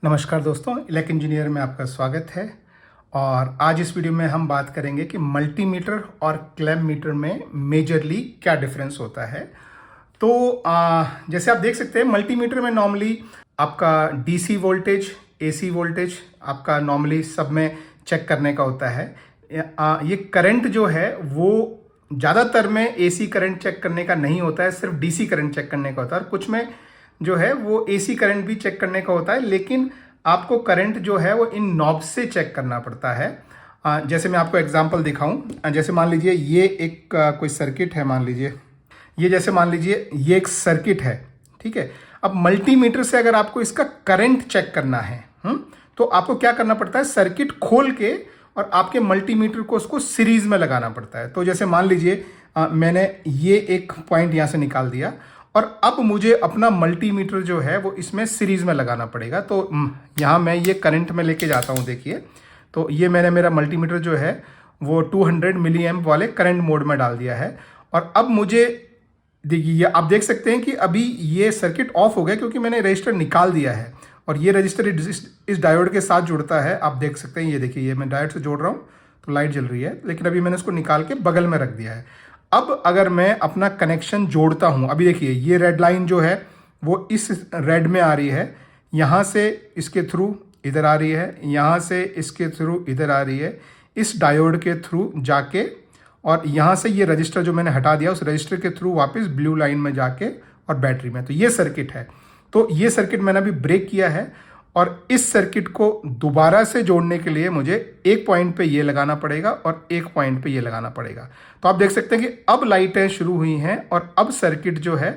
नमस्कार दोस्तों, electric engineer में आपका स्वागत है। और आज इस वीडियो में हम बात करेंगे कि मल्टीमीटर और क्लैम्प मीटर में मेजरली क्या डिफरेंस होता है। तो जैसे आप देख सकते हैं, मल्टीमीटर में नॉर्मली आपका डीसी वोल्टेज, एसी वोल्टेज आपका नॉर्मली सब में चेक करने का होता है। ये करंट जो है वो ज़्यादातर में एसी करंट चेक करने का नहीं होता है, सिर्फ डीसी करंट चेक करने का होता है। और कुछ में जो है वो एसी करंट भी चेक करने का होता है, लेकिन आपको करंट जो है वो इन नॉब्स से चेक करना पड़ता है। जैसे मैं आपको एग्जांपल दिखाऊं, जैसे मान लीजिए ये एक कोई सर्किट है, मान लीजिए ये, जैसे मान लीजिए ये एक सर्किट है, ठीक है। अब मल्टीमीटर से अगर आपको इसका करंट चेक करना है, तो आपको क्या करना पड़ता है, सर्किट खोल के और आपके मल्टीमीटर को उसको सीरीज में लगाना पड़ता है। तो जैसे मान लीजिए मैंने ये एक पॉइंट यहाँ से निकाल दिया और अब मुझे अपना मल्टीमीटर जो है वो इसमें सीरीज में लगाना पड़ेगा। तो यहाँ मैं ये करंट में लेके जाता हूँ, देखिए। तो ये मैंने मेरा मल्टीमीटर जो है वो 200 मिली एम्प वाले करंट मोड में डाल दिया है। और अब मुझे देखिए, ये आप देख सकते हैं कि अभी ये सर्किट ऑफ हो गया क्योंकि मैंने रजिस्टर निकाल दिया है। और ये रजिस्टर इस डायोड के साथ जुड़ता है, आप देख सकते हैं। ये देखिए, ये मैं डायोड से जोड़ रहा हूँ तो लाइट जल रही है, लेकिन अभी मैंने इसको निकाल के बगल में रख दिया है। अब अगर मैं अपना कनेक्शन जोड़ता हूं, अभी देखिए ये रेड लाइन जो है वो इस रेड में आ रही है, यहाँ से इसके थ्रू इधर आ रही है, यहाँ से इसके थ्रू इधर आ रही है, इस डायोड के थ्रू जाके, और यहाँ से ये रजिस्टर जो मैंने हटा दिया उस रजिस्टर के थ्रू वापस ब्लू लाइन में जाके और बैटरी में। तो ये सर्किट है। तो ये सर्किट मैंने अभी ब्रेक किया है और इस सर्किट को दोबारा से जोड़ने के लिए मुझे एक पॉइंट पे ये लगाना पड़ेगा और एक पॉइंट पे ये लगाना पड़ेगा। तो आप देख सकते हैं कि अब लाइटें शुरू हुई हैं और अब सर्किट जो है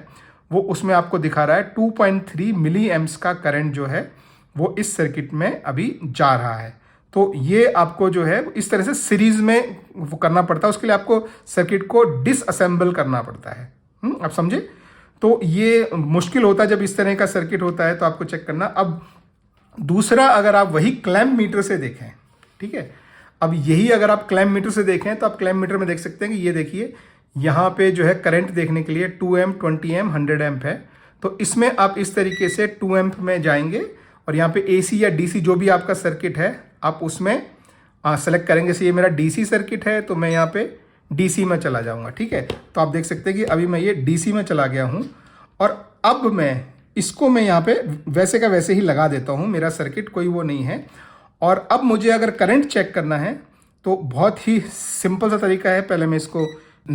वो उसमें आपको दिखा रहा है 2.3 मिली एम्प्स का करंट जो है वो इस सर्किट में अभी जा रहा है। तो ये आपको जो है इस तरह से सीरीज में वो करना पड़ता है। उसके लिए आपको सर्किट को डिसअसेंबल करना पड़ता है। आप समझे? तो ये मुश्किल होता है जब इस तरह का सर्किट होता है, तो आपको चेक करना। अब दूसरा, अगर आप वही क्लैम्प मीटर से देखें, ठीक है, अब यही अगर आप क्लैम्प मीटर से देखें तो आप क्लैम्प मीटर में देख सकते हैं कि ये देखिए यहाँ पे जो है करंट देखने के लिए 2 एम्प, 20 एम्प, 100 एम्प है। तो इसमें आप इस तरीके से 2 एम्प में जाएंगे और यहाँ पे एसी या डीसी जो भी आपका सर्किट है आप उसमें सेलेक्ट करेंगे। जैसे ये मेरा डीसी सर्किट है तो मैं यहाँ पे डीसी में चला जाऊँगा, ठीक है। तो आप देख सकते हैं कि अभी मैं ये डीसी में चला गया हूँ और अब मैं इसको मैं यहाँ पे वैसे का वैसे ही लगा देता हूँ, मेरा सर्किट कोई वो नहीं है। और अब मुझे अगर करंट चेक करना है तो बहुत ही सिंपल सा तरीका है। पहले मैं इसको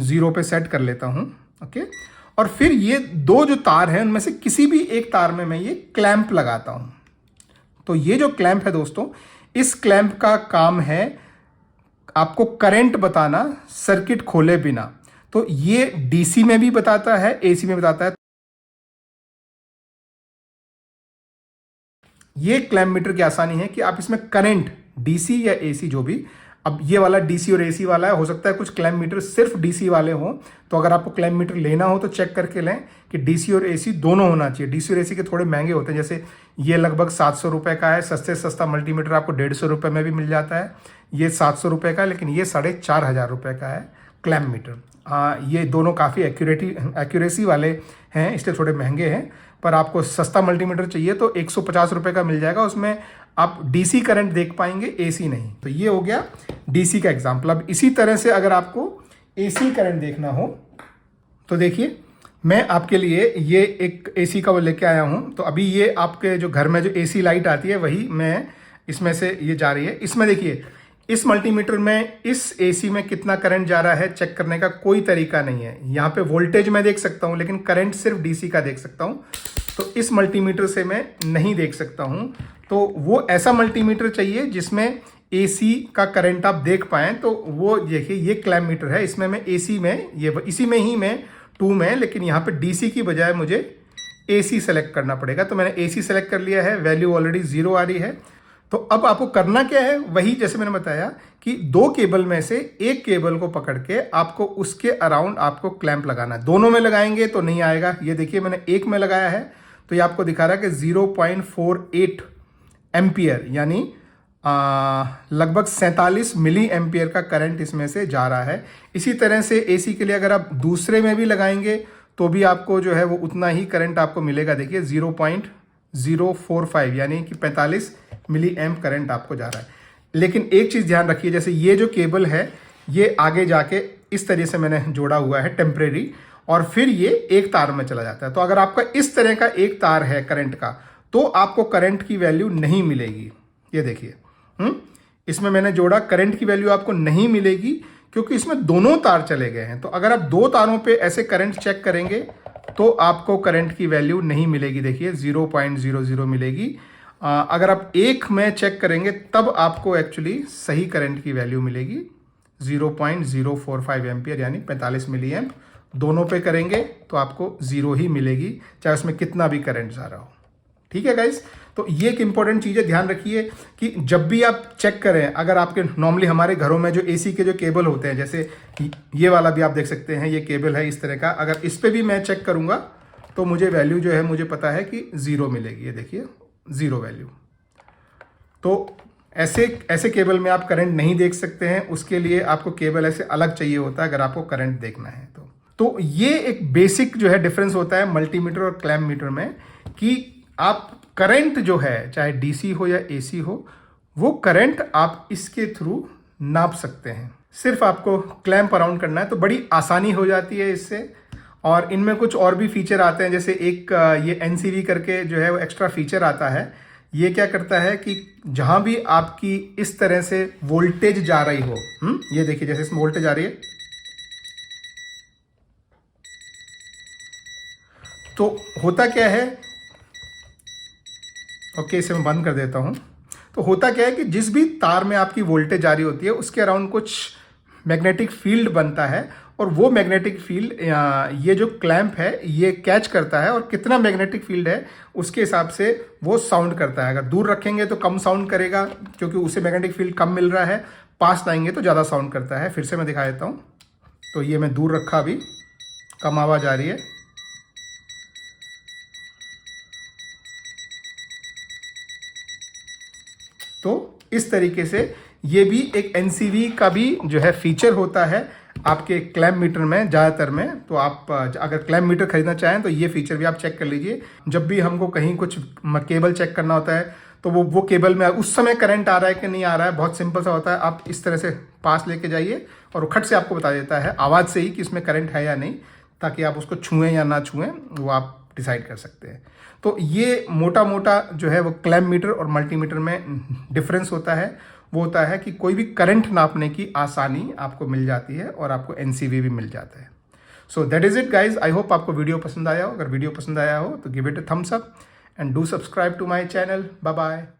0 पे सेट कर लेता हूँ, ओके। और फिर ये दो जो तार हैं उनमें से किसी भी एक तार में मैं ये क्लैंप लगाता हूँ। तो ये जो क्लैंप है दोस्तों, इस क्लैंप का काम है आपको करंट बताना सर्किट खोले बिना। तो ये डीसी में भी बताता है, एसी में बताता है। ये क्लैम्प मीटर की आसानी है कि आप इसमें करंट डीसी या एसी जो भी, अब ये वाला डीसी और एसी वाला है, हो सकता है कुछ क्लैम्प मीटर सिर्फ डीसी वाले हों। तो अगर आपको क्लैम्प मीटर लेना हो तो चेक करके लें कि डीसी और एसी दोनों होना चाहिए। डीसी और एसी के थोड़े महंगे होते हैं, जैसे ये लगभग 700 रुपये का है। सस्ते से सस्ता मल्टीमीटर आपको 150 रुपये में भी मिल जाता है। ये 700 रुपये का है, लेकिन ये 4500 रुपये का है क्लैम्प मीटर। ये दोनों काफ़ी एक्यूरेसी वाले हैं, इसलिए थोड़े महंगे हैं। पर आपको सस्ता मल्टीमीटर चाहिए तो 150 रुपये का मिल जाएगा। उसमें आप डीसी करंट देख पाएंगे, एसी नहीं। तो ये हो गया डीसी का एग्जाम्पल। अब इसी तरह से अगर आपको एसी करंट देखना हो तो देखिए, मैं आपके लिए ये एक एसी का वो लेके आया हूँ। तो अभी ये आपके जो घर में जो एसी लाइट आती है वही मैं इसमें से ये जा रही है। इसमें देखिए, इस मल्टीमीटर में इस एसी में कितना करंट जा रहा है चेक करने का कोई तरीका नहीं है। यहाँ पे वोल्टेज मैं देख सकता हूँ, लेकिन करंट सिर्फ डीसी का देख सकता हूँ। तो इस मल्टीमीटर से मैं नहीं देख सकता हूँ। तो वो ऐसा मल्टीमीटर चाहिए जिसमें एसी का करंट आप देख पाएँ। तो वो देखिए, ये क्लैम्प मीटर है, इसमें मैं एसी में, ये इसी में ही मैं 2 में, लेकिन यहाँ पे डीसी की बजाय मुझे एसी सेलेक्ट करना पड़ेगा। तो मैंने एसी सेलेक्ट कर लिया है, वैल्यू ऑलरेडी 0 आ रही है। तो अब आपको करना क्या है, वही जैसे मैंने बताया कि 2 केबल में से एक केबल को पकड़ के आपको उसके अराउंड आपको क्लैंप लगाना है। दोनों में लगाएंगे तो नहीं आएगा। ये देखिए, मैंने एक में लगाया है तो ये आपको दिखा रहा है कि 0.48 एम्पियर, यानी लगभग 47 मिली एम्पियर का करंट इसमें से जा रहा है। इसी तरह से एसी के लिए अगर आप दूसरे में भी लगाएंगे तो भी आपको जो है वो उतना ही करंट आपको मिलेगा। देखिए 0.045 यानी कि 45 मिली एम्प करंट आपको जा रहा है। लेकिन एक चीज़ ध्यान रखिए, जैसे ये जो केबल है ये आगे जाके इस तरह से मैंने जोड़ा हुआ है टेम्परेरी, और फिर ये एक तार में चला जाता है। तो अगर आपका इस तरह का एक तार है करंट का तो आपको करंट की वैल्यू नहीं मिलेगी। ये देखिए, इसमें मैंने जोड़ा, करंट की वैल्यू आपको नहीं मिलेगी क्योंकि इसमें दोनों तार चले गए हैं। तो अगर आप दो तारों पे ऐसे करंट चेक करेंगे तो आपको करंट की वैल्यू नहीं मिलेगी। देखिए 0.00 मिलेगी। अगर आप एक में चेक करेंगे तब आपको एक्चुअली सही करंट की वैल्यू मिलेगी 0.045 एम्पियर यानी 45 मिली एम्प। दोनों पे करेंगे तो आपको जीरो ही मिलेगी, चाहे उसमें कितना भी करंट जा रहा हो। ठीक है गाइस, तो ये एक इंपॉर्टेंट चीज़ है, ध्यान रखिए कि जब भी आप चेक करें, अगर आपके नॉर्मली हमारे घरों में जो एसी के जो केबल होते हैं, जैसे ये वाला भी आप देख सकते हैं, ये केबल है इस तरह का, अगर इस पे भी मैं चेक करूंगा तो मुझे वैल्यू जो है मुझे पता है कि जीरो मिलेगी। ये देखिए जीरो वैल्यू। तो ऐसे केबल में आप करंट नहीं देख सकते हैं, उसके लिए आपको केबल ऐसे अलग चाहिए होता है अगर आपको करंट देखना है तो ये एक बेसिक जो है डिफरेंस होता है मल्टीमीटर और क्लैम्प मीटर में, कि आप करंट जो है चाहे डीसी हो या एसी हो, वो करंट आप इसके थ्रू नाप सकते हैं। सिर्फ आपको क्लैम्प अराउंड करना है तो बड़ी आसानी हो जाती है इससे। और इनमें कुछ और भी फीचर आते हैं, जैसे एक ये एनसीवी करके जो है वो एक्स्ट्रा फीचर आता है। ये क्या करता है कि जहां भी आपकी इस तरह से वोल्टेज जा रही हो, ये देखिए जैसे इसमें वोल्टेज आ रही है, तो होता क्या है, ओके इसे मैं बंद कर देता हूं। तो होता क्या है कि जिस भी तार में आपकी वोल्टेज जारी होती है उसके अराउंड कुछ मैग्नेटिक फील्ड बनता है, और वो मैग्नेटिक फील्ड ये जो क्लैंप है ये कैच करता है, और कितना मैग्नेटिक फील्ड है उसके हिसाब से वो साउंड करता है। अगर दूर रखेंगे तो कम साउंड करेगा क्योंकि उसे मैग्नेटिक फील्ड कम मिल रहा है, पास लाएंगे तो ज़्यादा साउंड करता है। फिर से मैं दिखा देता हूँ। तो ये मैं दूर रखा, अभी कम आवाज़ आ रही है। तो इस तरीके से ये भी एक एनसीवी का भी जो है फीचर होता है आपके क्लैम्प मीटर में ज़्यादातर में। तो आप अगर क्लैम्प मीटर खरीदना चाहें तो ये फीचर भी आप चेक कर लीजिए। जब भी हमको कहीं कुछ केबल चेक करना होता है तो वो केबल में उस समय करंट आ रहा है कि नहीं आ रहा है, बहुत सिंपल सा होता है। आप इस तरह से पास लेके जाइए और वो खट से आपको बता देता है आवाज़ से ही कि इसमें करंट है या नहीं, ताकि आप उसको छुएं या ना छुएं वो आप डिसाइड कर सकते हैं। तो ये मोटा मोटा जो है वो क्लैम्प मीटर और मल्टीमीटर में डिफरेंस होता है। वो होता है कि कोई भी करंट नापने की आसानी आपको मिल जाती है और आपको एनसीवी भी मिल जाता है। So that is it guys. I hope आपको वीडियो पसंद आया हो। अगर वीडियो पसंद आया हो तो give it a thumbs up and do subscribe to my channel. Bye bye.